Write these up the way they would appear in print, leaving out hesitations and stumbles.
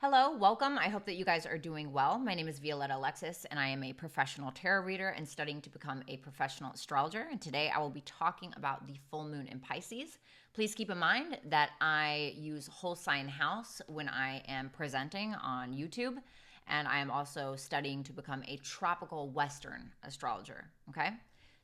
Hello, welcome. I hope that you guys are doing well. My name is Violetta Alexis, and I am a professional tarot reader and studying to become a professional astrologer. And today I will be talking about the full moon in Pisces. Please keep in mind that I use whole sign house when I am presenting on YouTube, and I am also studying to become a tropical Western astrologer. Okay,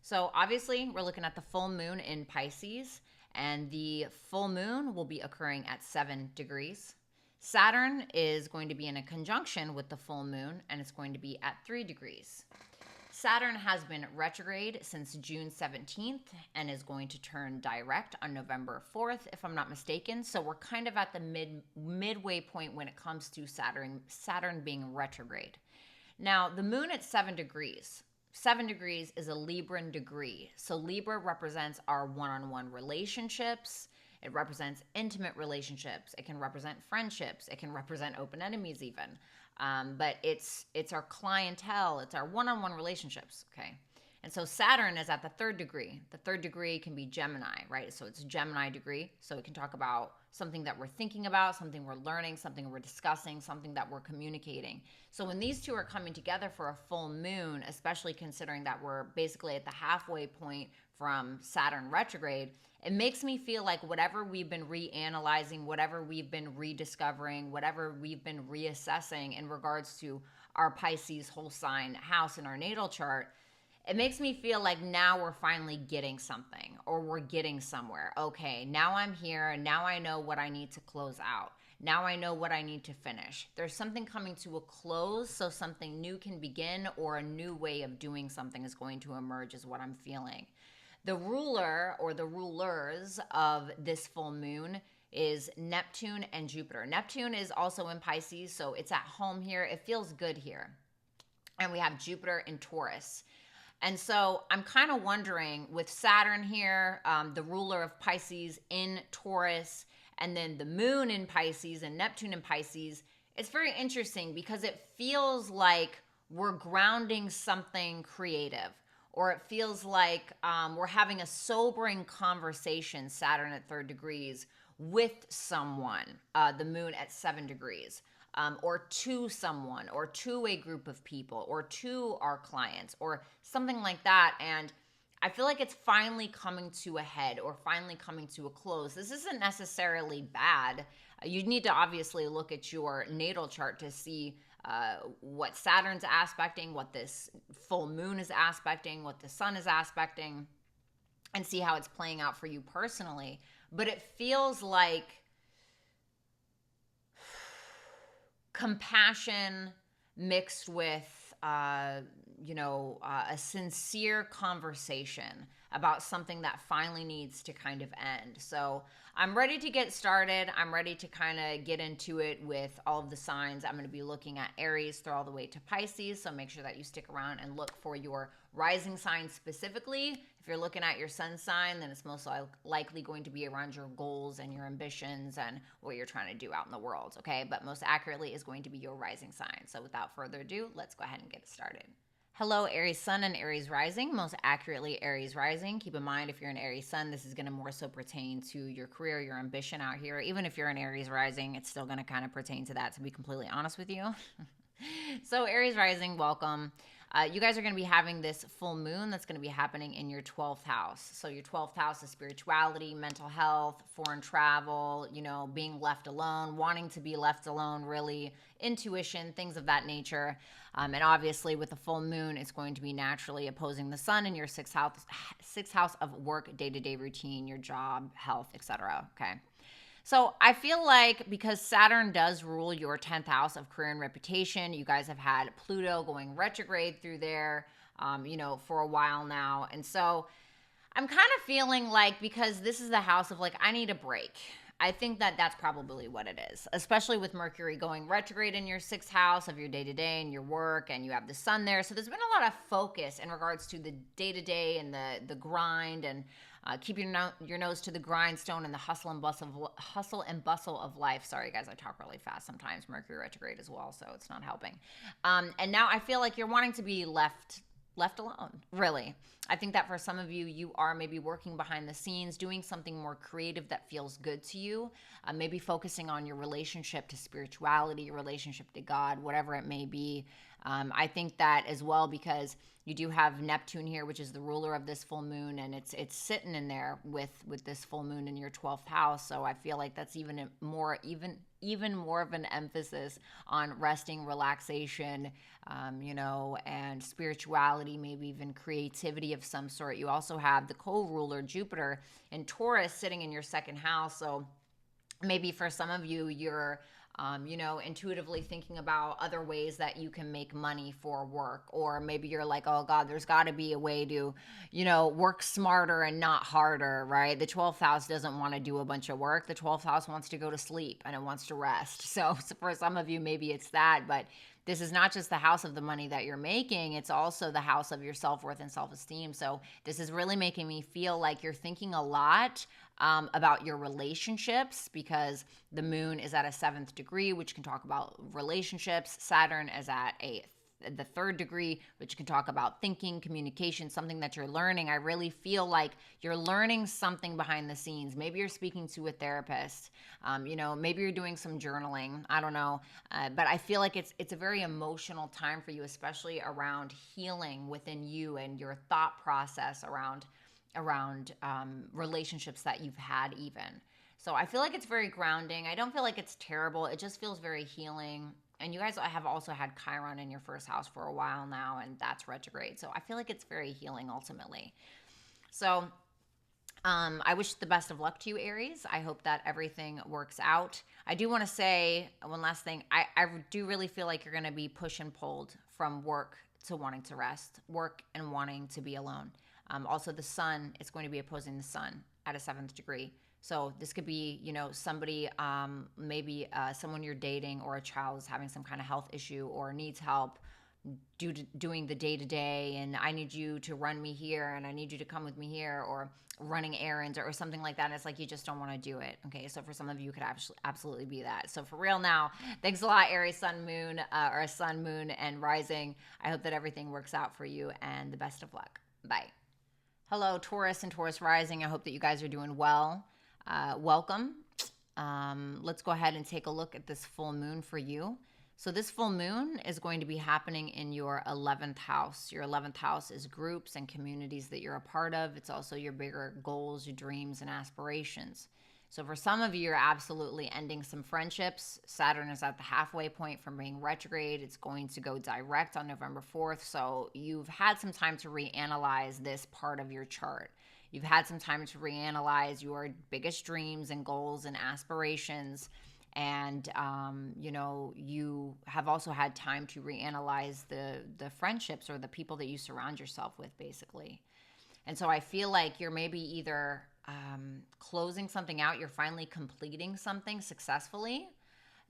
so obviously we're looking at the full moon in Pisces, and the full moon will be occurring at 7 degrees. Saturn is going to be in a conjunction with the full moon, and it's going to be at 3 degrees. Saturn has been retrograde since June 17th and is going to turn direct on November 4th, if I'm not mistaken. So we're kind of at the midway point when it comes to Saturn being retrograde. Now, the moon at 7 degrees. 7 degrees is a Libran degree. So Libra represents our one-on-one relationships. It represents intimate relationships. It can represent friendships. It can represent open enemies even. But it's our clientele. It's our one-on-one relationships, okay? And so Saturn is at the 3rd degree. The 3rd degree can be Gemini, right? So it's a Gemini degree. So it can talk about something that we're thinking about, something we're learning, something we're discussing, something that we're communicating. So when these two are coming together for a full moon, especially considering that we're basically at the halfway point from Saturn retrograde, it makes me feel like whatever we've been reanalyzing, whatever we've been rediscovering, whatever we've been reassessing in regards to our Pisces whole sign house in our natal chart, it makes me feel like now we're finally getting something, or we're getting somewhere. Okay, now I'm here. Now I know what I need to close out. Now I know what I need to finish. There's something coming to a close, so something new can begin, or a new way of doing something is going to emerge, is what I'm feeling. The ruler, or the rulers of this full moon, is Neptune and Jupiter. Neptune is also in Pisces, so it's at home here. It feels good here. And we have Jupiter in Taurus. And so I'm kind of wondering, with Saturn here, the ruler of Pisces in Taurus, and then the moon in Pisces and Neptune in Pisces, it's very interesting because it feels like we're grounding something creative. Or it feels like we're having a sobering conversation, Saturn at 3rd degrees, with someone, the moon at 7 degrees, or to someone, or to a group of people, or to our clients, or something like that. And I feel like it's finally coming to a head, or finally coming to a close. This isn't necessarily bad. You need to obviously look at your natal chart to see what Saturn's aspecting, what this full moon is aspecting, what the sun is aspecting, and see how it's playing out for you personally. But it feels like compassion mixed with, a sincere conversation about something that finally needs to kind of end. So I'm ready to get started. I'm ready to kind of get into it with all of the signs. I'm going to be looking at Aries through all the way to Pisces. So make sure that you stick around and look for your rising sign specifically. If you're looking at your sun sign, then it's most likely going to be around your goals and your ambitions and what you're trying to do out in the world, okay? But most accurately is going to be your rising sign. So without further ado, let's go ahead and get started. Hello, Aries Sun and Aries Rising, most accurately Aries Rising. Keep in mind, if you're an Aries Sun, this is going to more so pertain to your career, your ambition out here. Even if you're an Aries Rising, it's still going to kind of pertain to that, to be completely honest with you. So Aries Rising, welcome. You guys are going to be having this full moon that's going to be happening in your 12th house. So your 12th house is spirituality, mental health, foreign travel, being left alone, wanting to be left alone, really, intuition, things of that nature. And obviously with the full moon, it's going to be naturally opposing the sun in your sixth house of work, day-to-day routine, your job, health, etc. Okay. So I feel like because Saturn does rule your 10th house of career and reputation, you guys have had Pluto going retrograde through there, for a while now. And so I'm kind of feeling like, because this is the house of I need a break. I think that that's probably what it is, especially with Mercury going retrograde in your 6th house of your day-to-day and your work, and you have the sun there. So there's been a lot of focus in regards to the day-to-day and the grind, and keep your nose to the grindstone and the hustle and bustle of life. Sorry, guys, I talk really fast sometimes. Mercury retrograde as well, so it's not helping. And now I feel like you're wanting to be left left alone, really. I think that for some of you, you are maybe working behind the scenes, doing something more creative that feels good to you, maybe focusing on your relationship to spirituality, your relationship to God, whatever it may be. I think that as well, because you do have Neptune here, which is the ruler of this full moon, and it's sitting in there with this full moon in your 12th house. So I feel like that's even more of an emphasis on resting, relaxation, and spirituality, maybe even creativity of some sort. You also have the co-ruler Jupiter in Taurus sitting in your second house. So maybe for some of you, you're intuitively thinking about other ways that you can make money for work. Or maybe you're like, oh God, there's got to be a way to, work smarter and not harder, right? The 12th house doesn't want to do a bunch of work. The 12th house wants to go to sleep and it wants to rest. So for some of you, maybe it's that, but this is not just the house of the money that you're making, it's also the house of your self-worth and self-esteem. So this is really making me feel like you're thinking a lot about your relationships, because the moon is at a 7th degree, which can talk about relationships. Saturn is at the 3rd degree, which can talk about thinking, communication, something that you're learning. I really feel like you're learning something behind the scenes. Maybe you're speaking to a therapist. Maybe you're doing some journaling. I don't know. But I feel like it's a very emotional time for you, especially around healing within you and your thought process around relationships that you've had even. So I feel like it's very grounding. I don't feel like it's terrible. It just feels very healing. And you guys have also had Chiron in your first house for a while now, and that's retrograde. So I feel like it's very healing ultimately. So I wish the best of luck to you, Aries. I hope that everything works out. I do want to say one last thing. I do really feel like you're going to be push and pulled from work to wanting to rest, work and wanting to be alone. Also, the sun is going to be opposing the sun at a 7th degree. So this could be, somebody, maybe someone you're dating or a child is having some kind of health issue or needs help doing the day-to-day, and I need you to run me here and I need you to come with me here, or running errands or something like that. And it's like you just don't want to do it. Okay, so for some of you, it could absolutely be that. So for real now, thanks a lot, Aries, Sun, Moon, or Sun, Moon, and Rising. I hope that everything works out for you, and the best of luck. Bye. Hello, Taurus and Taurus Rising. I hope that you guys are doing well. Welcome. Let's go ahead and take a look at this full moon for you. So this full moon is going to be happening in your 11th house. Your 11th house is groups and communities that you're a part of. It's also your bigger goals, your dreams, and aspirations. So for some of you, you're absolutely ending some friendships. Saturn is at the halfway point from being retrograde. It's going to go direct on November 4th. So you've had some time to reanalyze this part of your chart. You've had some time to reanalyze your biggest dreams and goals and aspirations. And, you have also had time to reanalyze the friendships or the people that you surround yourself with, basically. And so I feel like you're maybe either closing something out, you're finally completing something successfully.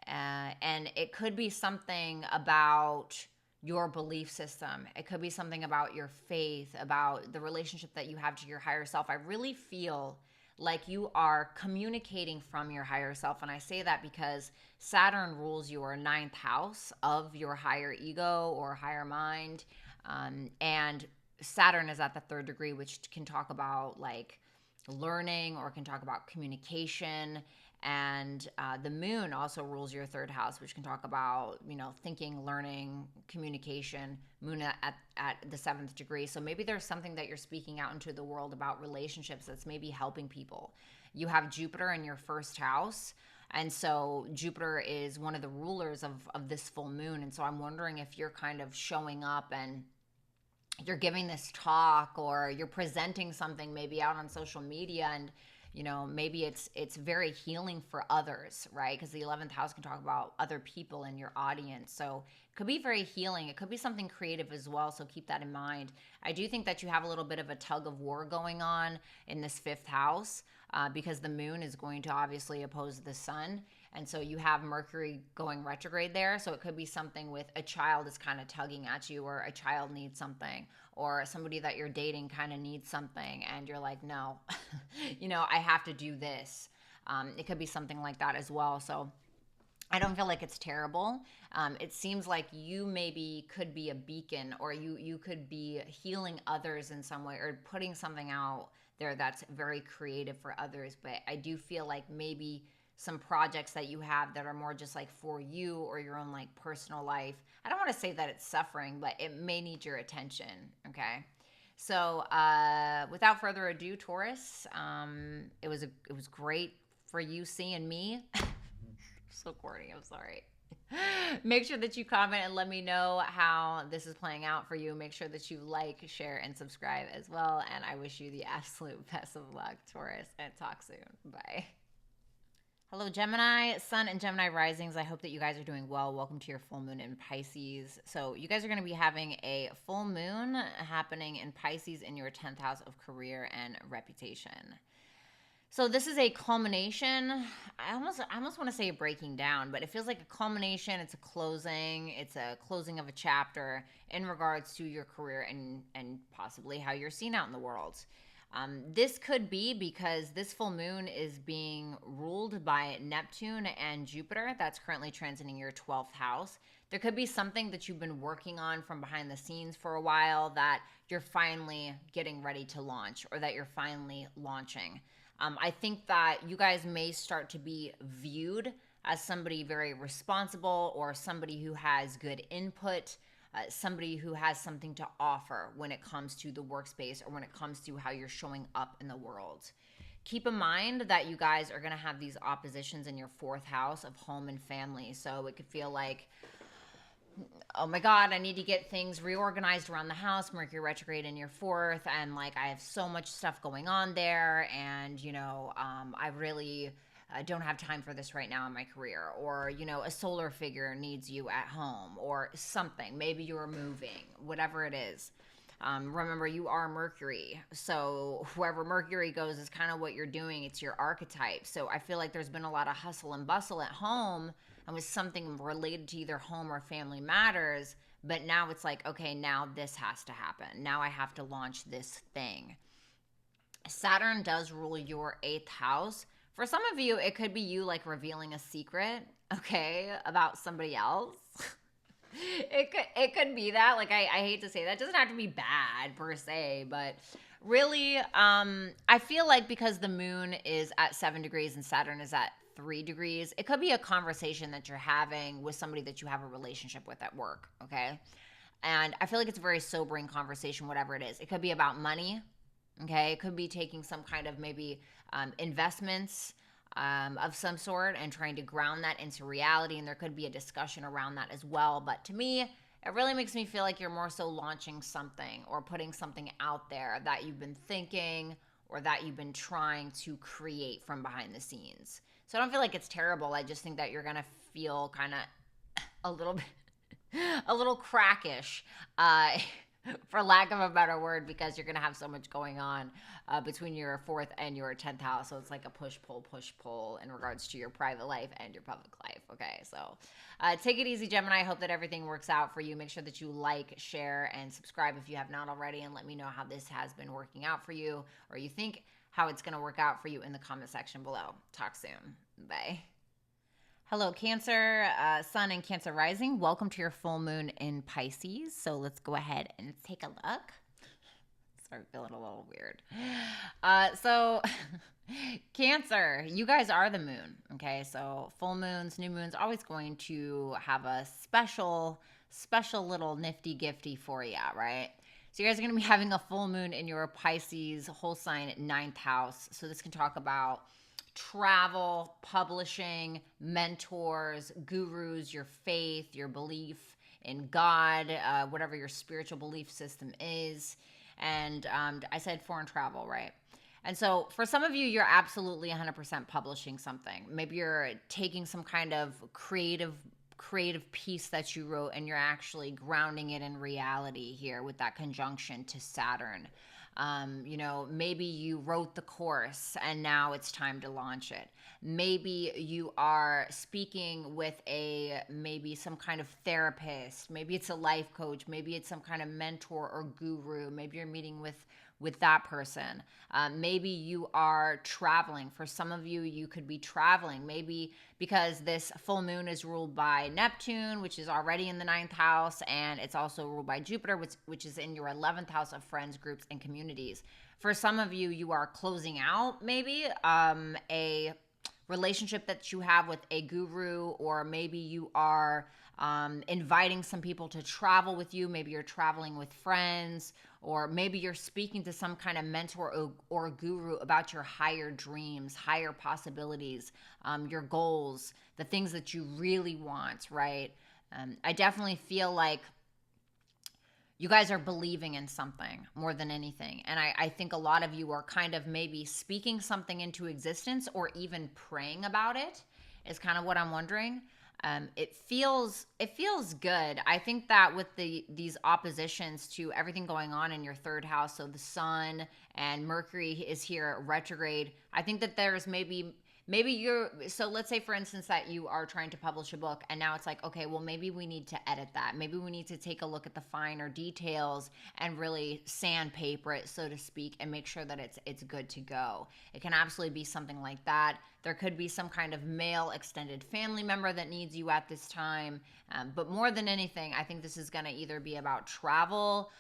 And it could be something about your belief system. It could be something about your faith, about the relationship that you have to your higher self. I really feel like you are communicating from your higher self. And I say that because Saturn rules your 9th house of your higher ego or higher mind. And Saturn is at the 3rd degree, which can talk about like learning or can talk about communication. And the moon also rules your 3rd house, which can talk about, thinking, learning, communication. Moon at the 7th degree. So maybe there's something that you're speaking out into the world about relationships that's maybe helping people. You have Jupiter in your 1st house. And so Jupiter is one of the rulers of this full moon. And so I'm wondering if you're kind of showing up and you're giving this talk or you're presenting something maybe out on social media, and maybe it's very healing for others, right? Because the 11th house can talk about other people in your audience. So it could be very healing. It could be something creative as well. So keep that in mind. I do think that you have a little bit of a tug of war going on in this 5th house because the moon is going to obviously oppose the sun. And so you have Mercury going retrograde there. So it could be something with a child is kind of tugging at you, or a child needs something, or somebody that you're dating kind of needs something. And you're like, no, I have to do this. It could be something like that as well. So I don't feel like it's terrible. It seems like you maybe could be a beacon, or you could be healing others in some way, or putting something out there that's very creative for others. But I do feel like maybe some projects that you have that are more just like for you or your own like personal life. I don't want to say that it's suffering, but it may need your attention. Okay. So without further ado, Taurus, it was great for you seeing me. So corny. I'm sorry. Make sure that you comment and let me know how this is playing out for you. Make sure that you like, share, and subscribe as well. And I wish you the absolute best of luck, Taurus, and talk soon. Bye. Hello, Gemini, Sun, and Gemini risings. I hope that you guys are doing well. Welcome to your full moon in Pisces. So you guys are going to be having a full moon happening in Pisces in your 10th house of career and reputation. So this is a culmination. I almost want to say a breaking down, but it feels like a culmination. It's a closing. It's a closing of a chapter in regards to your career and possibly how you're seen out in the world. This could be because this full moon is being ruled by Neptune and Jupiter. That's currently transiting your 12th house. There could be something that you've been working on from behind the scenes for a while that you're finally getting ready to launch, or that you're finally launching. I think that you guys may start to be viewed as somebody very responsible, or somebody who has good input, somebody who has something to offer when it comes to the workspace, or when it comes to how you're showing up in the world. Keep in mind that you guys are going to have these oppositions in your 4th house of home and family. So it could feel like, oh my God, I need to get things reorganized around the house. Mercury retrograde in your 4th. And like, I have so much stuff going on there. And, I really don't have time for this right now in my career. Or, a solar figure needs you at home, or something. Maybe you're moving, whatever it is. Remember, you are Mercury. So wherever Mercury goes is kind of what you're doing. It's your archetype. So I feel like there's been a lot of hustle and bustle at home, and with something related to either home or family matters. But now it's like, okay, now this has to happen. Now I have to launch this thing. Saturn does rule your 8th house. For some of you, it could be you like revealing a secret, okay, about somebody else. It could be that. Like, I hate to say that. It doesn't have to be bad per se, but really, I feel like because the moon is at 7 degrees and Saturn is at 3 degrees, it could be a conversation that you're having with somebody that you have a relationship with at work, okay? And I feel like it's a very sobering conversation, whatever it is. It could be about money, okay? It could be taking some kind of maybe investments of some sort and trying to ground that into reality, and there could be a discussion around that as well. But to me, it really makes me feel like you're more so launching something or putting something out there that you've been thinking or that you've been trying to create from behind the scenes. So I don't feel like it's terrible. I just think that you're going to feel kind of a little bit, a little crackish, for lack of a better word, because you're going to have so much going on between your 4th and your 10th house. So it's like a push-pull in regards to your private life and your public life. Okay, so take it easy, Gemini. I hope that everything works out for you. Make sure that you like, share, and subscribe if you have not already, and let me know how this has been working out for you, or you think how it's going to work out for you in the comment section below. Talk soon. Bye. Hello, Cancer, Sun, and Cancer rising. Welcome to your full moon in Pisces. So let's go ahead and take a look. Start feeling a little weird. So Cancer, you guys are the moon. Okay, so full moons, new moons, always going to have a special little nifty gifty for you, right? So you guys are going to be having a full moon in your Pisces whole sign 9th house. So this can talk about travel, publishing, mentors, gurus, your faith, your belief in God, whatever your spiritual belief system is. And I said foreign travel, right? And so for some of you, you're absolutely 100% publishing something. Maybe you're taking some kind of creative piece that you wrote, and you're actually grounding it in reality here with that conjunction to Saturn. Maybe you wrote the course and now it's time to launch it. Maybe you are speaking with maybe some kind of therapist. Maybe it's a life coach. Maybe it's some kind of mentor or guru. Maybe you're meeting with with that person. Maybe you are traveling. For some of you, you could be traveling. Maybe because this full moon is ruled by Neptune, which is already in the 9th house, and it's also ruled by Jupiter, which is in your 11th house of friends, groups, and communities. For some of you, you are closing out maybe a relationship that you have with a guru, or maybe you are inviting some people to travel with you. Maybe you're traveling with friends, or maybe you're speaking to some kind of mentor or guru about your higher dreams, higher possibilities, your goals, the things that you really want, right? I definitely feel like you guys are believing in something more than anything. And I think a lot of you are kind of maybe speaking something into existence, or even praying about it, is kind of what I'm wondering. It feels good. I think that with these oppositions to everything going on in your 3rd house, so the sun and Mercury is here retrograde, I think that there's maybe you're, so let's say for instance that you are trying to publish a book, and now it's like, okay, well, maybe we need to edit that. Maybe we need to take a look at the finer details and really sandpaper it, so to speak, and make sure that it's good to go. It can absolutely be something like that. There could be some kind of male extended family member that needs you at this time. But more than anything, I think this is going to either be about travel.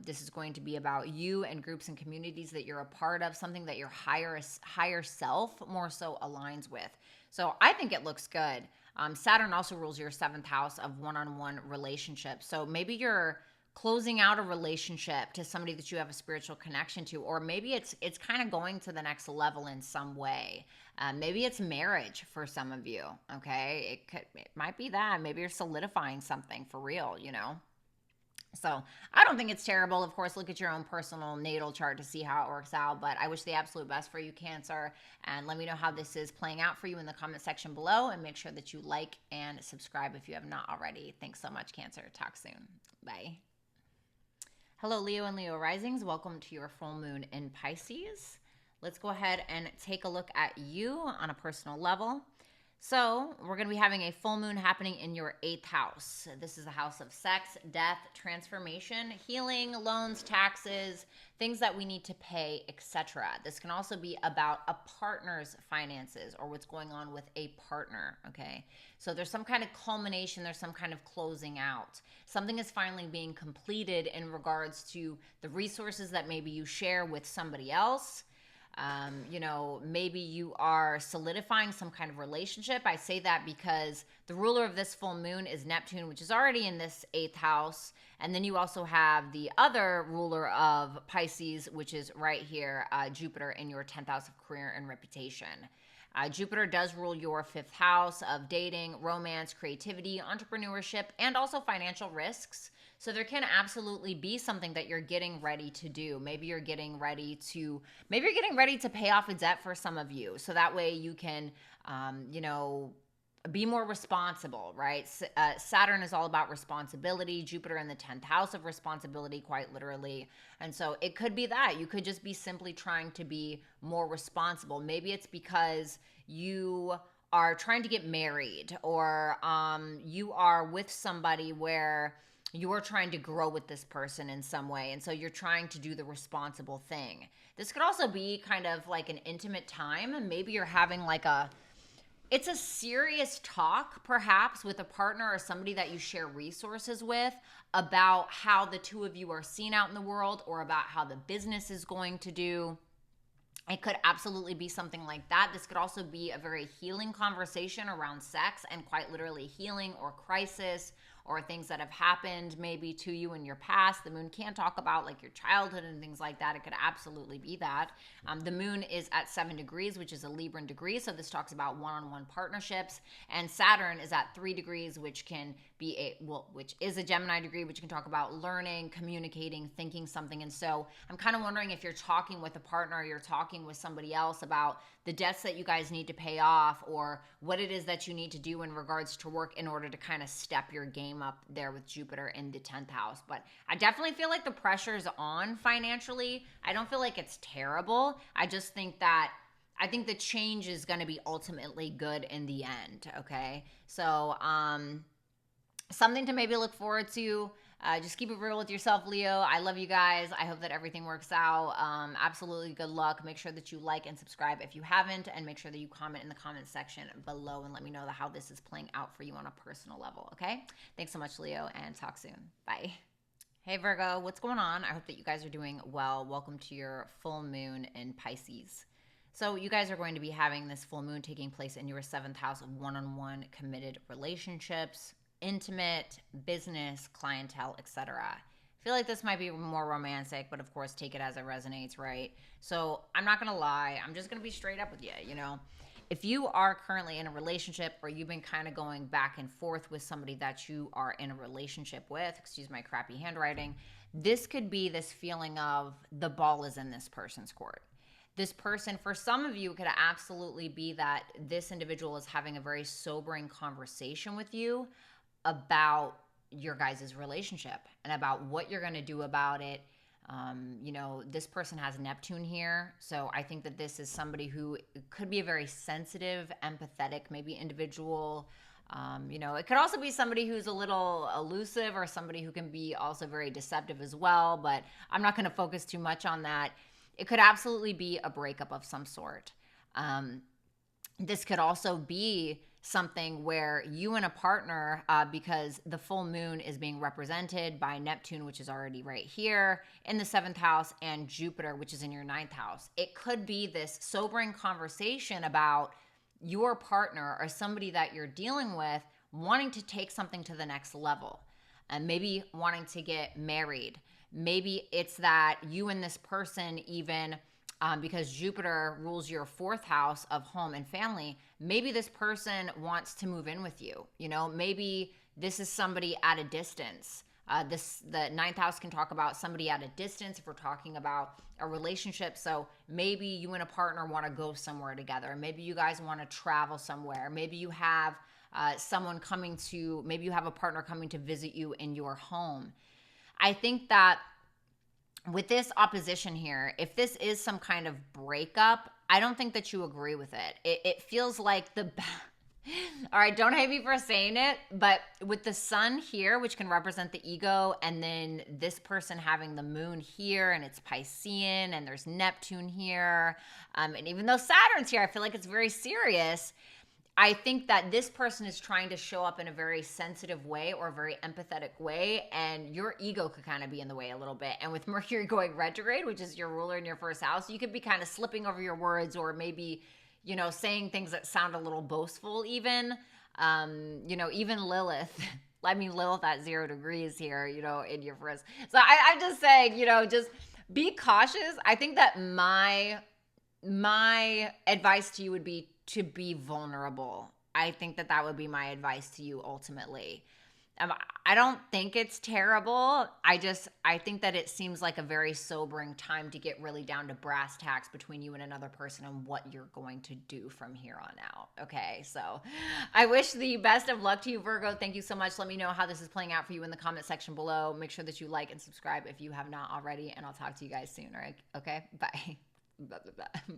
This is going to be about you and groups and communities that you're a part of, something that your higher self more so aligns with. So I think it looks good. Saturn also rules your 7th house of one-on-one relationships. So maybe you're closing out a relationship to somebody that you have a spiritual connection to, or maybe it's kind of going to the next level in some way. Maybe it's marriage for some of you. Okay, it might be that. Maybe you're solidifying something for real, you know. So I don't think it's terrible. Of course, look at your own personal natal chart to see how it works out. But I wish the absolute best for you, Cancer. And let me know how this is playing out for you in the comment section below. And make sure that you like and subscribe if you have not already. Thanks so much, Cancer. Talk soon. Bye. Hello, Leo and Leo risings. Welcome to your full moon in Pisces. Let's go ahead and take a look at you on a personal level. So we're going to be having a full moon happening in your 8th house. This is the house of sex, death, transformation, healing, loans, taxes, things that we need to pay, etc. This can also be about a partner's finances, or what's going on with a partner, okay? So there's some kind of culmination, there's some kind of closing out. Something is finally being completed in regards to the resources that maybe you share with somebody else. You know, maybe you are solidifying some kind of relationship. I say that because the ruler of this full moon is Neptune, which is already in this 8th house. And then you also have the other ruler of Pisces, which is right here, Jupiter, in your 10th house of career and reputation. Jupiter does rule your 5th house of dating, romance, creativity, entrepreneurship, and also financial risks. So there can absolutely be something that you're getting ready to do. Maybe you're getting ready to pay off a debt for some of you. So that way you can, you know, be more responsible, right? Saturn is all about responsibility. Jupiter in the 10th house of responsibility, quite literally. And so it could be that. You could just be simply trying to be more responsible. Maybe it's because you are trying to get married, or you are with somebody where you're trying to grow with this person in some way. And so you're trying to do the responsible thing. This could also be kind of like an intimate time. And maybe you're having like it's a serious talk perhaps with a partner or somebody that you share resources with about how the two of you are seen out in the world, or about how the business is going to do. It could absolutely be something like that. This could also be a very healing conversation around sex, and quite literally healing or crisis, or things that have happened maybe to you in your past. The moon can talk about like your childhood and things like that. It could absolutely be that. The moon is at 7 degrees, which is a Libran degree. So this talks about one-on-one partnerships. And Saturn is at 3 degrees, which can be which is a Gemini degree, which can talk about learning, communicating, thinking something. And so I'm kind of wondering if you're talking with a partner, or you're talking with somebody else about the debts that you guys need to pay off, or what it is that you need to do in regards to work in order to kind of step your game up there with Jupiter in the 10th house. But I definitely feel like the pressure's on financially. I don't feel like it's terrible. I just think I think the change is going to be ultimately good in the end, okay? So something to maybe look forward to. Just keep it real with yourself, Leo. I love you guys. I hope that everything works out. Absolutely good luck. Make sure that you like and subscribe if you haven't, and make sure that you comment in the comment section below and let me know how this is playing out for you on a personal level, okay? Thanks so much, Leo, and talk soon. Bye. Hey, Virgo, what's going on? I hope that you guys are doing well. Welcome to your full moon in Pisces. So you guys are going to be having this full moon taking place in your 7th house of one-on-one committed relationships, intimate, business, clientele, etc. I feel like this might be more romantic, but of course take it as it resonates, right? So I'm not gonna lie, I'm just gonna be straight up with you, you know? If you are currently in a relationship or you've been kind of going back and forth with somebody that you are in a relationship with, excuse my crappy handwriting, this could be this feeling of the ball is in this person's court. This person, for some of you, could absolutely be that this individual is having a very sobering conversation with you about your guys' relationship and about what you're going to do about it. You know, this person has Neptune here. So I think that this is somebody who could be a very sensitive, empathetic, maybe individual. You know, it could also be somebody who's a little elusive or somebody who can be also very deceptive as well. But I'm not going to focus too much on that. It could absolutely be a breakup of some sort. This could also be something where you and a partner, because the full moon is being represented by Neptune, which is already right here in the 7th house, and Jupiter, which is in your 9th house. It could be this sobering conversation about your partner or somebody that you're dealing with wanting to take something to the next level and maybe wanting to get married. Maybe it's that you and this person even, because Jupiter rules your 4th house of home and family, maybe this person wants to move in with you. You know, maybe this is somebody at a distance. The 9th house can talk about somebody at a distance if we're talking about a relationship. So maybe you and a partner want to go somewhere together. Maybe you guys want to travel somewhere. Maybe you have maybe you have a partner coming to visit you in your home. I think that with this opposition here, if this is some kind of breakup, I don't think that you agree with it. It feels like all right, don't hate me for saying it, but with the sun here, which can represent the ego, and then this person having the moon here, and it's Piscean, and there's Neptune here, and even though Saturn's here, I feel like it's very serious. I think that this person is trying to show up in a very sensitive way or a very empathetic way, and your ego could kind of be in the way a little bit. And with Mercury going retrograde, which is your ruler in your 1st house, you could be kind of slipping over your words, or maybe, you know, saying things that sound a little boastful even. You know, even Lilith. I mean, Lilith at 0 degrees here, you know, in your 1st. So I'm just saying, you know, just be cautious. I think that my advice to you would be to be vulnerable. I think that would be my advice to you ultimately. I don't think it's terrible. I think that it seems like a very sobering time to get really down to brass tacks between you and another person and what you're going to do from here on out. Okay, so I wish the best of luck to you, Virgo. Thank you so much. Let me know how this is playing out for you in the comment section below. Make sure that you like and subscribe if you have not already, and I'll talk to you guys soon, all right? Okay, bye.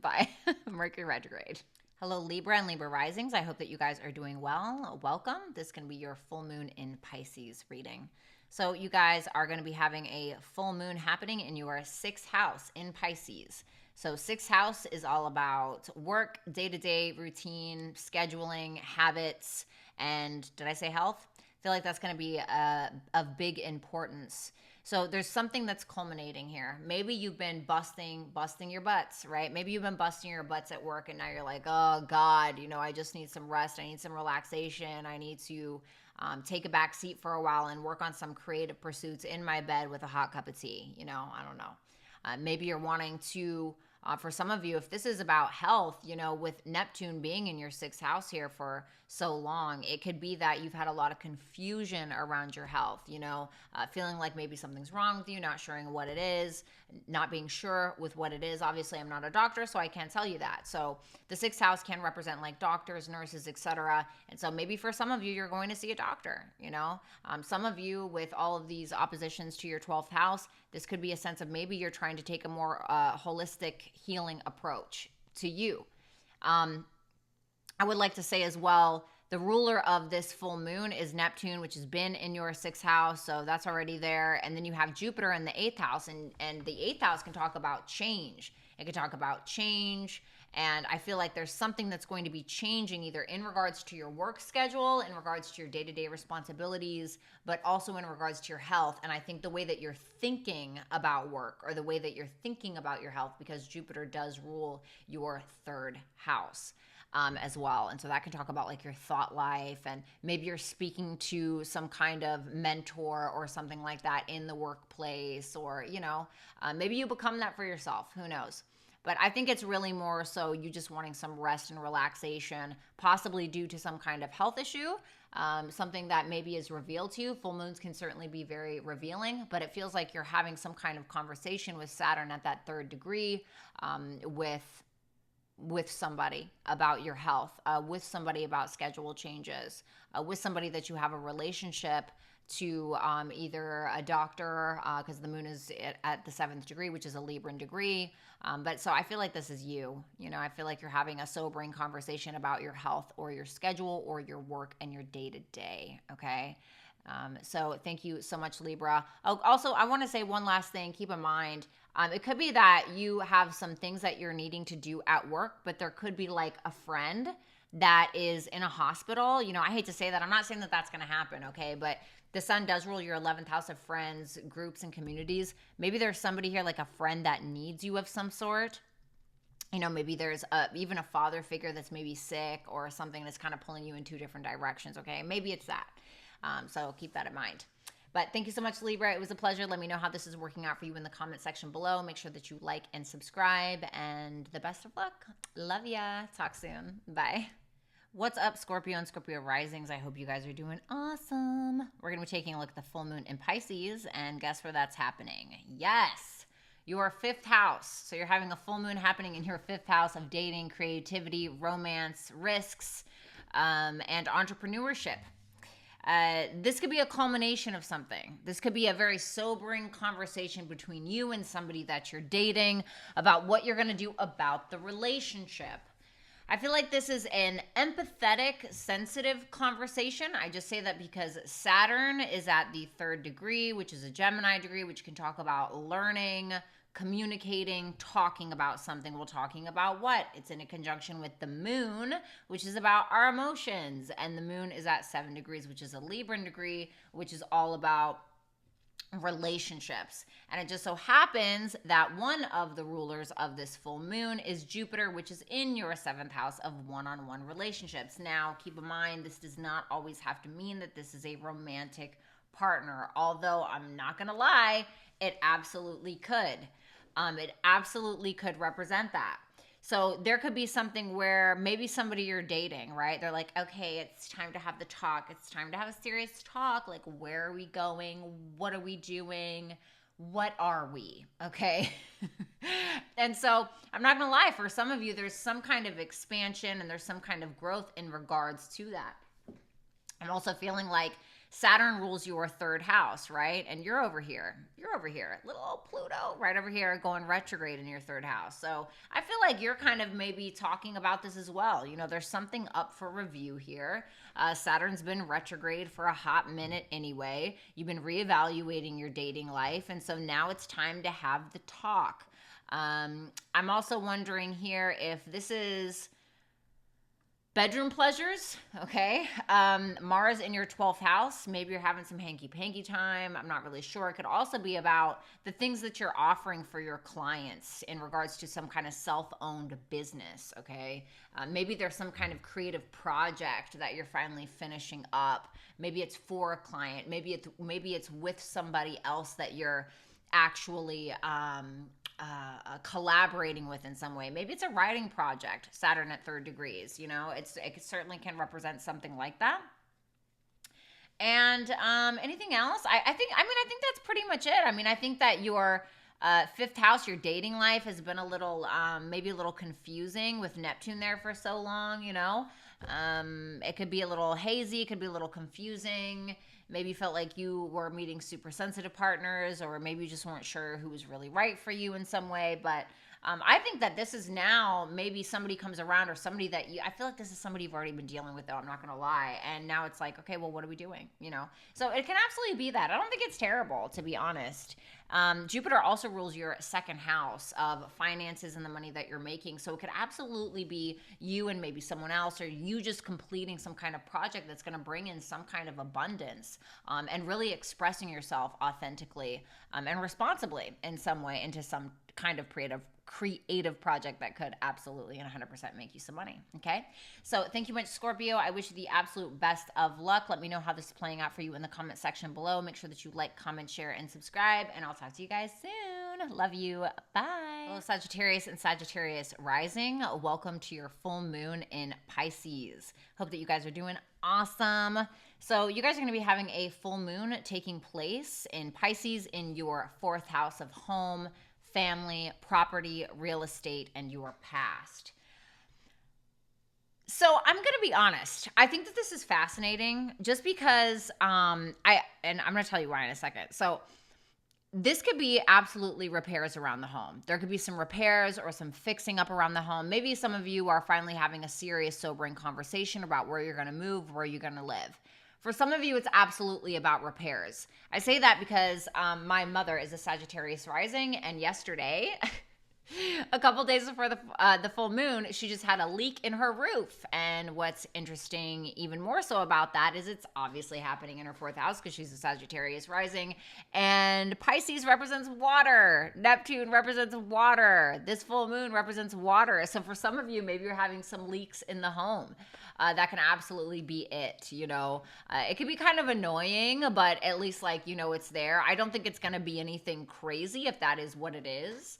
Bye. Mercury retrograde. Hello, Libra and Libra risings. I hope that you guys are doing well. Welcome. This can be your full moon in Pisces reading. So you guys are going to be having a full moon happening in your 6th house in Pisces. So 6th house is all about work, day-to-day routine, scheduling, habits, and did I say health? I feel like that's going to be of big importance. So there's something that's culminating here. Maybe you've been busting your butts, right? Maybe you've been busting your butts at work, and now you're like, oh God, you know, I just need some rest. I need some relaxation. I need to take a back seat for a while and work on some creative pursuits in my bed with a hot cup of tea. You know, I don't know. Maybe you're wanting to, for some of you, if this is about health, you know, with Neptune being in your 6th house here for so long, it could be that you've had a lot of confusion around your health, you know, feeling like maybe something's wrong with you, not sure what it is, not being sure with what it is. Obviously, I'm not a doctor, so I can't tell you that. So the 6th house can represent like doctors, nurses, etc. And so maybe for some of you, you're going to see a doctor, you know. Some of you with all of these oppositions to your 12th house, this could be a sense of maybe you're trying to take a more holistic healing approach to you. I would like to say as well, The ruler of this full moon is Neptune, which has been in your 6th house, so that's already there. And then you have Jupiter in the 8th house, and the 8th house can talk about change. It can talk about change, and I feel like there's something that's going to be changing either in regards to your work schedule, in regards to your day-to-day responsibilities, but also in regards to your health. And I think the way that you're thinking about work, or the way that you're thinking about your health, because Jupiter does rule your 3rd house. As well. And so that can talk about like your thought life, and maybe you're speaking to some kind of mentor or something like that in the workplace, or, you know, maybe you become that for yourself. Who knows? But I think it's really more so you just wanting some rest and relaxation, possibly due to some kind of health issue, something that maybe is revealed to you. Full moons can certainly be very revealing, but it feels like you're having some kind of conversation with Saturn at that 3rd degree, with somebody about your health, with somebody about schedule changes, with somebody that you have a relationship to, either a doctor, because the moon is at the 7th degree, which is a Libran degree. But so I feel like this is you. You know, I feel like you're having a sobering conversation about your health or your schedule or your work and your day-to-day, okay? So thank you so much, Libra. Also, I want to say one last thing. Keep in mind, it could be that you have some things that you're needing to do at work, but there could be like a friend that is in a hospital. You know, I hate to say that. I'm not saying that that's going to happen, okay? But the sun does rule your 11th house of friends, groups, and communities. Maybe there's somebody here, like a friend that needs you of some sort. You know, maybe there's even a father figure that's maybe sick or something that's kind of pulling you in 2 different directions, okay? Maybe it's that. So keep that in mind. But thank you so much, Libra. It was a pleasure. Let me know how this is working out for you in the comment section below. Make sure that you like and subscribe, and the best of luck. Love ya. Talk soon. Bye. What's up, Scorpio and Scorpio risings? I hope you guys are doing awesome. We're going to be taking a look at the full moon in Pisces, and guess where that's happening? Yes, your 5th house. So you're having a full moon happening in your 5th house of dating, creativity, romance, risks, and entrepreneurship. This could be a culmination of something. This could be a very sobering conversation between you and somebody that you're dating about what you're going to do about the relationship. I feel like this is an empathetic, sensitive conversation. I just say that because Saturn is at the 3rd degree, which is a Gemini degree, which can talk about learning, communicating, talking about something. Well, talking about what? It's in a conjunction with the moon, which is about our emotions. And the moon is at 7 degrees, which is a Libran degree, which is all about relationships. And it just so happens that one of the rulers of this full moon is Jupiter, which is in your 7th house of one-on-one relationships. Now, keep in mind, this does not always have to mean that this is a romantic partner, although I'm not going to lie, it absolutely could. It absolutely could represent that. So there could be something where maybe somebody you're dating, right? They're like, okay, it's time to have the talk. It's time to have a serious talk. Like, where are we going? What are we doing? What are we? Okay. And so I'm not going to lie, for some of you, there's some kind of expansion and there's some kind of growth in regards to that. I'm also feeling like Saturn rules your 3rd house, right? And you're over here. You're over here. Little old Pluto right over here going retrograde in your 3rd house. So I feel like you're kind of maybe talking about this as well. You know, there's something up for review here. Saturn's been retrograde for a hot minute anyway. You've been reevaluating your dating life. And so now it's time to have the talk. I'm also wondering here if this is bedroom pleasures, okay? Mars in your 12th house. Maybe you're having some hanky-panky time. I'm not really sure. It could also be about the things that you're offering for your clients in regards to some kind of self-owned business, okay? Maybe there's some kind of creative project that you're finally finishing up. Maybe it's for a client. Maybe it's with somebody else that you're actually collaborating with in some way. Maybe it's a writing project, Saturn at 3rd degrees, you know, it certainly can represent something like that. And anything else? I think that's pretty much it. I mean, I think that your 5th house, your dating life has been a little, maybe a little confusing with Neptune there for so long, you know. It could be a little hazy, it could be a little confusing. Maybe you felt like you were meeting super sensitive partners, or maybe you just weren't sure who was really right for you in some way. But I think that this is now maybe somebody comes around or somebody that I feel like this is somebody you've already been dealing with, though, I'm not going to lie. And now it's like, okay, well, what are we doing? So it can absolutely be that. I don't think it's terrible, to be honest. Jupiter also rules your second house of finances and the money that you're making. So it could absolutely be you and maybe someone else, or you just completing some kind of project that's going to bring in some kind of abundance, and really expressing yourself authentically and responsibly in some way into some kind of creative project that could absolutely and 100% make you some money. Okay, so thank you much, Scorpio. I wish you the absolute best of luck. Let me know how this is playing out for you in the comment section below. Make sure that you like, comment, share, and subscribe, and I'll talk to you guys soon. Love you. Bye. Hello, Sagittarius and Sagittarius rising. Welcome to your full moon in Pisces. Hope that you guys are doing awesome. So you guys are going to be having a full moon taking place in Pisces in your 4th house of home, family, property, real estate, and your past. So I'm going to be honest. I think that this is fascinating just because and I'm going to tell you why in a second. So this could be absolutely repairs around the home. There could be some repairs or some fixing up around the home. Maybe some of you are finally having a serious, sobering conversation about where you're going to move, where you're going to live. For some of you, it's absolutely about repairs. I say that because my mother is a Sagittarius rising, and yesterday, a couple days before the full moon, she just had a leak in her roof. And what's interesting even more so about that is it's obviously happening in her 4th house because she's a Sagittarius rising, and Pisces represents water. Neptune represents water. This full moon represents water. So for some of you, maybe you're having some leaks in the home. That can absolutely be it. It can be kind of annoying, but at least it's there. I don't think it's going to be anything crazy if that is what it is.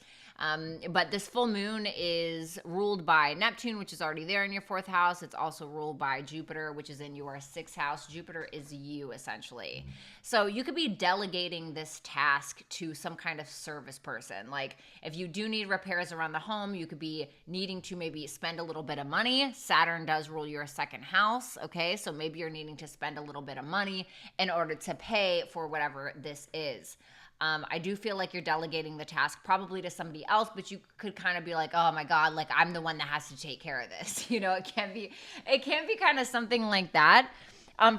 But this full moon is ruled by Neptune, which is already there in your 4th house. It's also ruled by Jupiter, which is in your 6th house. Jupiter is you, essentially. So you could be delegating this task to some kind of service person. Like if you do need repairs around the home, you could be needing to maybe spend a little bit of money. Saturn does rule your 2nd house. Okay. So maybe you're needing to spend a little bit of money in order to pay for whatever this is. I do feel like you're delegating the task probably to somebody else, but you could kind of be like, oh my God, like I'm the one that has to take care of this. It can be kind of something like that.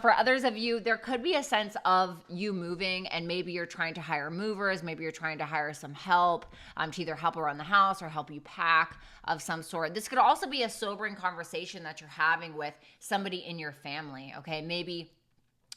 For others of you, there could be a sense of you moving, and maybe you're trying to hire movers. Maybe you're trying to hire some help to either help around the house or help you pack of some sort. This could also be a sobering conversation that you're having with somebody in your family. Okay. Maybe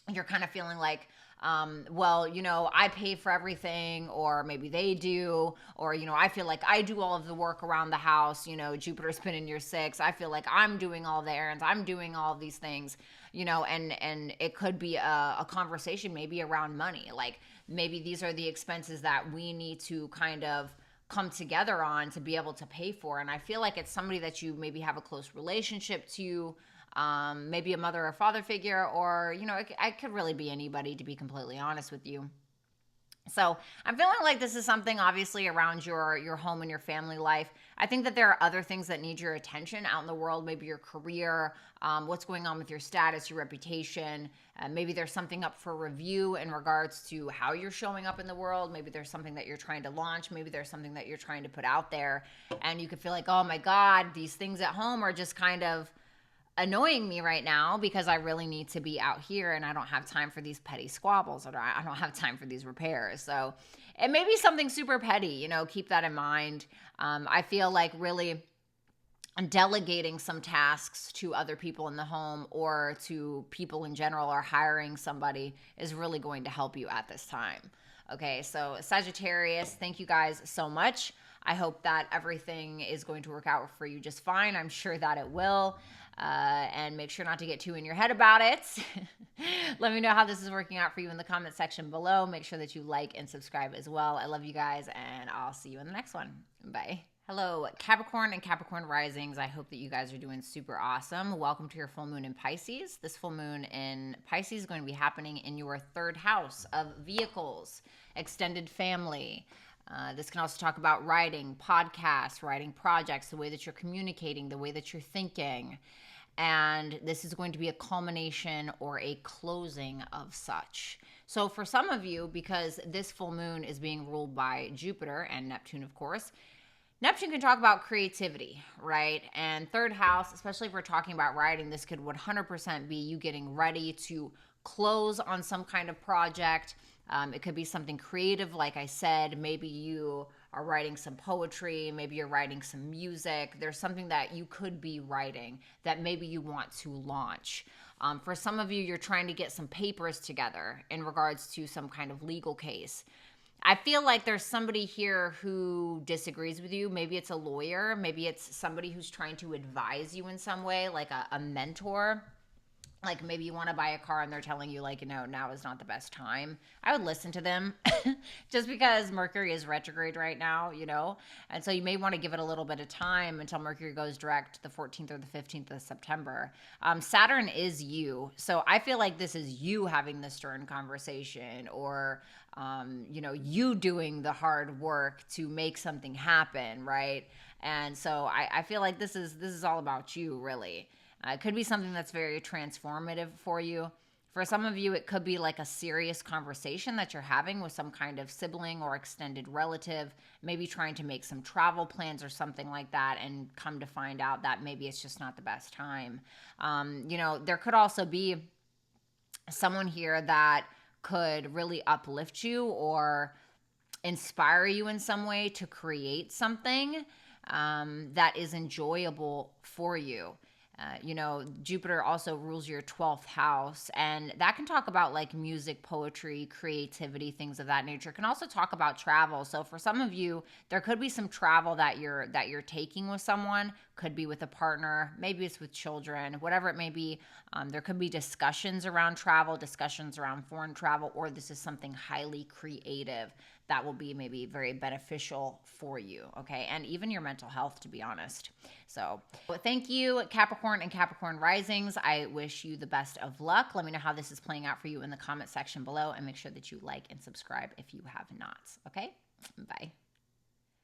you're kind of feeling like, I pay for everything, or maybe they do, or, I feel like I do all of the work around the house. Jupiter's been in your 6th. I feel like I'm doing all the errands. I'm doing all of these things, and it could be a conversation maybe around money. Like maybe these are the expenses that we need to kind of come together on to be able to pay for. And I feel like it's somebody that you maybe have a close relationship to, maybe a mother or father figure, or, it could really be anybody, to be completely honest with you. So I'm feeling like this is something obviously around your home and your family life. I think that there are other things that need your attention out in the world, maybe your career, what's going on with your status, your reputation. Maybe there's something up for review in regards to how you're showing up in the world. Maybe there's something that you're trying to launch. Maybe there's something that you're trying to put out there. And you could feel like, oh my God, these things at home are just kind of annoying me right now because I really need to be out here and I don't have time for these petty squabbles, or I don't have time for these repairs. So it may be something super petty, keep that in mind. I feel like really delegating some tasks to other people in the home or to people in general, or hiring somebody, is really going to help you at this time. Okay, so Sagittarius, thank you guys so much. I hope that everything is going to work out for you just fine. I'm sure that it will. And make sure not to get too in your head about it. Let me know how this is working out for you in the comment section below. Make sure that you like and subscribe as well. I love you guys, and I'll see you in the next one. Bye. Hello, Capricorn and Capricorn risings. I hope that you guys are doing super awesome. Welcome to your full moon in Pisces. This full moon in Pisces is going to be happening in your 3rd house of vehicles, extended family. This can also talk about writing, podcasts, writing projects, the way that you're communicating, the way that you're thinking. And this is going to be a culmination or a closing of such. So for some of you, because this full moon is being ruled by Jupiter and Neptune, of course, Neptune can talk about creativity, right? And third house, especially if we're talking about writing, this could 100% be you getting ready to close on some kind of project. It could be something creative, like I said. Maybe you are writing some poetry, maybe you're writing some music. There's something that you could be writing that maybe you want to launch. For some of you, you're trying to get some papers together in regards to some kind of legal case. I feel like there's somebody here who disagrees with you. Maybe it's a lawyer. Maybe it's somebody who's trying to advise you in some way, like a mentor. Like maybe you want to buy a car and they're telling you like, now is not the best time. I would listen to them just because Mercury is retrograde right now, and so you may want to give it a little bit of time until Mercury goes direct the 14th or the 15th of September. Saturn is you. So I feel like this is you having the stern conversation or, you doing the hard work to make something happen. Right. And so I feel like this is all about you really. It could be something that's very transformative for you. For some of you, it could be like a serious conversation that you're having with some kind of sibling or extended relative, maybe trying to make some travel plans or something like that, and come to find out that maybe it's just not the best time. There could also be someone here that could really uplift you or inspire you in some way to create something that is enjoyable for you. Jupiter also rules your 12th house, and that can talk about like music, poetry, creativity, things of that nature. It can also talk about travel. So for some of you, there could be some travel that you're taking with someone, could be with a partner, maybe it's with children, whatever it may be. There could be discussions around travel, discussions around foreign travel, or this is something highly creative that will be maybe very beneficial for you, okay? And even your mental health, to be honest. So thank you, Capricorn and Capricorn risings. I wish you the best of luck. Let me know how this is playing out for you in the comment section below, and make sure that you like and subscribe if you have not, okay? Bye.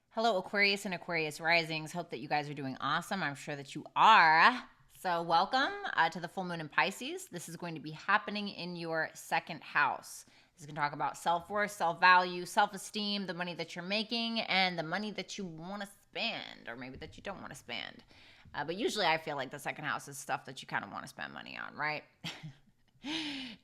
Hello, Aquarius and Aquarius risings. Hope that you guys are doing awesome. I'm sure that you are. So welcome to the full moon in Pisces. This is going to be happening in your second house. This is going to talk about self-worth, self-value, self-esteem, the money that you're making, and the money that you want to spend, or maybe that you don't want to spend. But usually I feel like the second house is stuff that you kind of want to spend money on, right?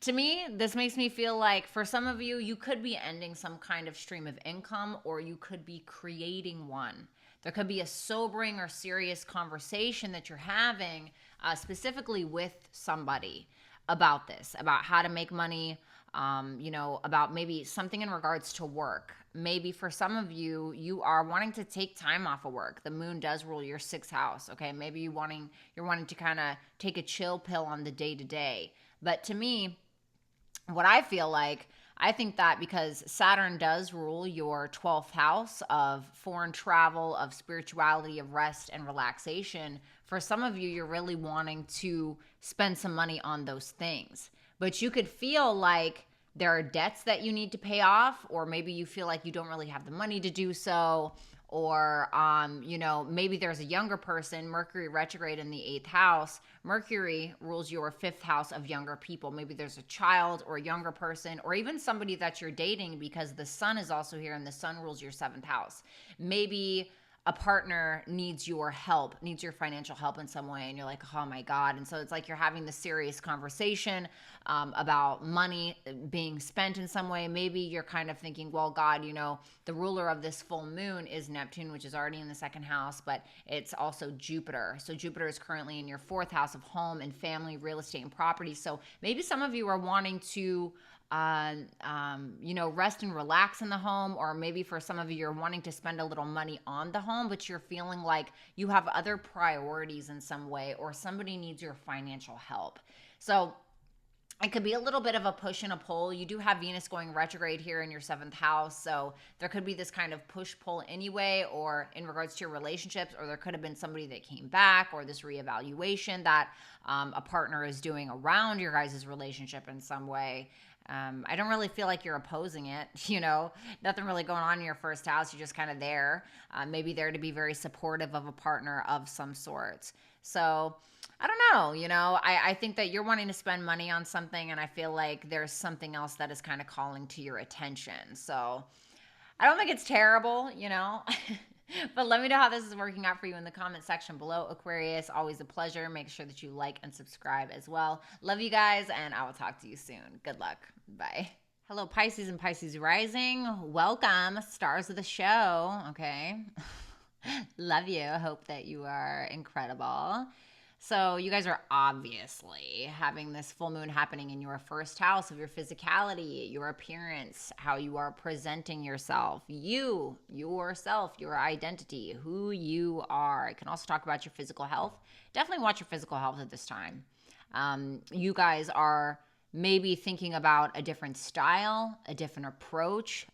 To me, this makes me feel like for some of you, you could be ending some kind of stream of income, or you could be creating one. There could be a sobering or serious conversation that you're having specifically with somebody about this, about how to make money, about maybe something in regards to work. Maybe for some of you, you are wanting to take time off of work. The moon does rule your sixth house, okay? Maybe you're wanting to kind of take a chill pill on the day-to-day. But to me, what I feel like, I think that because Saturn does rule your 12th house of foreign travel, of spirituality, of rest and relaxation, for some of you, you're really wanting to spend some money on those things. But you could feel like there are debts that you need to pay off, or maybe you feel like you don't really have the money to do so, or maybe there's a younger person, Mercury retrograde in the 8th house. Mercury rules your 5th house of younger people. Maybe there's a child or a younger person, or even somebody that you're dating, because the sun is also here and the sun rules your 7th house. Maybe a partner needs your help, needs your financial help in some way, and you're like, oh my God. And so it's like you're having this serious conversation about money being spent in some way. Maybe you're kind of thinking, well, God, the ruler of this full moon is Neptune, which is already in the 2nd house, but it's also Jupiter. So Jupiter is currently in your 4th house of home and family, real estate and property. So maybe some of you are wanting to rest and relax in the home, or maybe for some of you, you're wanting to spend a little money on the home, but you're feeling like you have other priorities in some way, or somebody needs your financial help. So it could be a little bit of a push and a pull. You do have Venus going retrograde here in your 7th house. So there could be this kind of push-pull anyway, or in regards to your relationships, or there could have been somebody that came back, or this reevaluation that a partner is doing around your guys' relationship in some way. I don't really feel like you're opposing it, nothing really going on in your 1st house. You're just kind of there, maybe there to be very supportive of a partner of some sort. So I don't know, I think that you're wanting to spend money on something, and I feel like there's something else that is kind of calling to your attention. So I don't think it's terrible, But let me know how this is working out for you in the comment section below. Aquarius, always a pleasure. Make sure that you like and subscribe as well. Love you guys, and I will talk to you soon. Good luck. Bye. Hello, Pisces and Pisces rising. Welcome, stars of the show. Okay. Love you. Hope that you are incredible. So you guys are obviously having this full moon happening in your first house of your physicality, your appearance, how you are presenting yourself, yourself, your identity, who you are. It can also talk about your physical health. Definitely watch your physical health at this time. You guys are maybe thinking about a different style, a different approach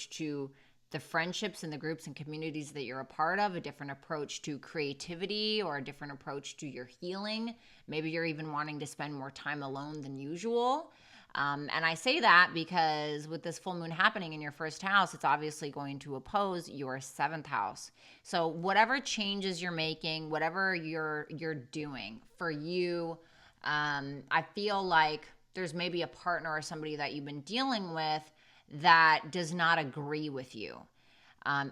to the friendships and the groups and communities that you're a part of, a different approach to creativity or a different approach to your healing. Maybe you're even wanting to spend more time alone than usual. And I say that because with this full moon happening in your first house, it's obviously going to oppose your seventh house. So whatever changes you're making, whatever you're doing for you, I feel like there's maybe a partner or somebody that you've been dealing with that does not agree with you.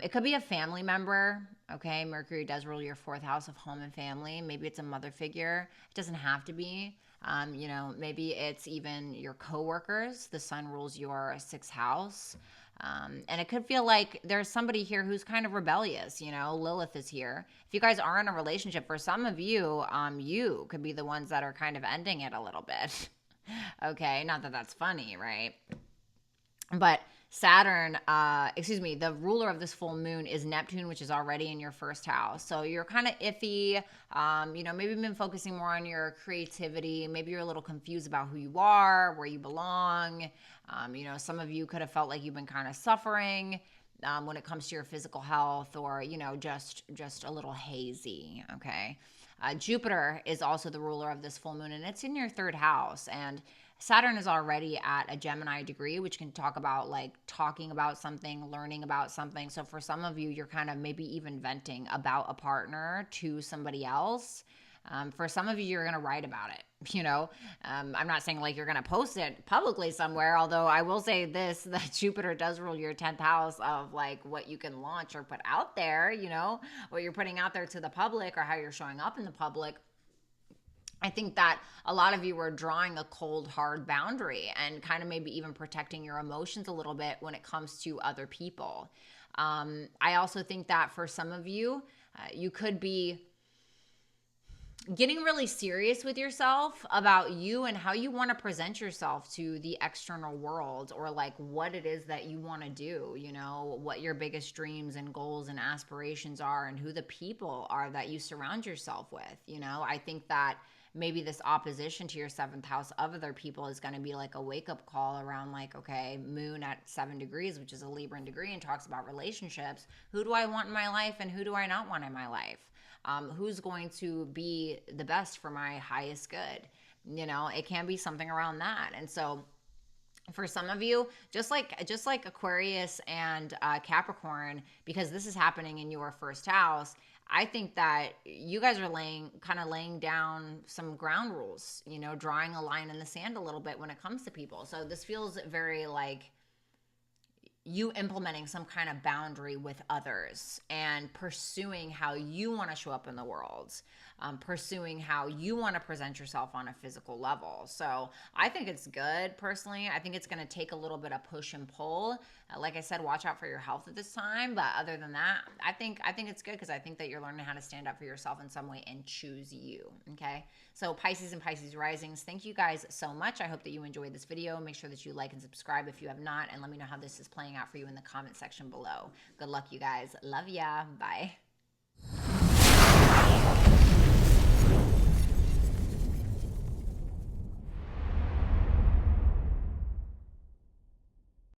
It could be a family member, okay? Mercury does rule your fourth house of home and family. Maybe it's a mother figure. It doesn't have to be. Maybe it's even your coworkers. The sun rules your sixth house. And it could feel like there's somebody here who's kind of rebellious, Lilith is here. If you guys are in a relationship, for some of you, you could be the ones that are kind of ending it a little bit. Okay, not that that's funny, right? But Saturn, the ruler of this full moon is Neptune, which is already in your first house. So you're kind of iffy. Maybe you've been focusing more on your creativity. Maybe you're a little confused about who you are, where you belong. Some of you could have felt like you've been kind of suffering when it comes to your physical health, or, just a little hazy, okay? Jupiter is also the ruler of this full moon, and it's in your third house. And Saturn is already at a Gemini degree, which can talk about like talking about something, learning about something. So for some of you, you're kind of maybe even venting about a partner to somebody else. For some of you, you're going to write about it. I'm not saying like you're going to post it publicly somewhere, although I will say this, that Jupiter does rule your 10th house of like what you can launch or put out there, what you're putting out there to the public or how you're showing up in the public. I think that a lot of you are drawing a cold, hard boundary and kind of maybe even protecting your emotions a little bit when it comes to other people. I also think that for some of you, you could be getting really serious with yourself about you and how you want to present yourself to the external world, or like what it is that you want to do, what your biggest dreams and goals and aspirations are, and who the people are that you surround yourself with. I think that maybe this opposition to your seventh house of other people is going to be like a wake-up call around like, okay, moon at 7 degrees, which is a Libran degree and talks about relationships. Who do I want in my life and who do I not want in my life? Who's going to be the best for my highest good? It can be something around that. And so for some of you, just like Aquarius and Capricorn, because this is happening in your first house, I think that you guys are laying down some ground rules, drawing a line in the sand a little bit when it comes to people. So this feels very like you implementing some kind of boundary with others and pursuing how you want to show up in the world, pursuing how you want to present yourself on a physical level. So I think it's good personally. I think it's going to take a little bit of push and pull. Like I said, watch out for your health at this time. But other than that, I think it's good because I think that you're learning how to stand up for yourself in some way and choose you. Okay. So Pisces and Pisces risings, thank you guys so much. I hope that you enjoyed this video. Make sure that you like and subscribe if you have not, and let me know how this is playing out for you in the comment section below. Good luck, you guys. Love ya. Bye.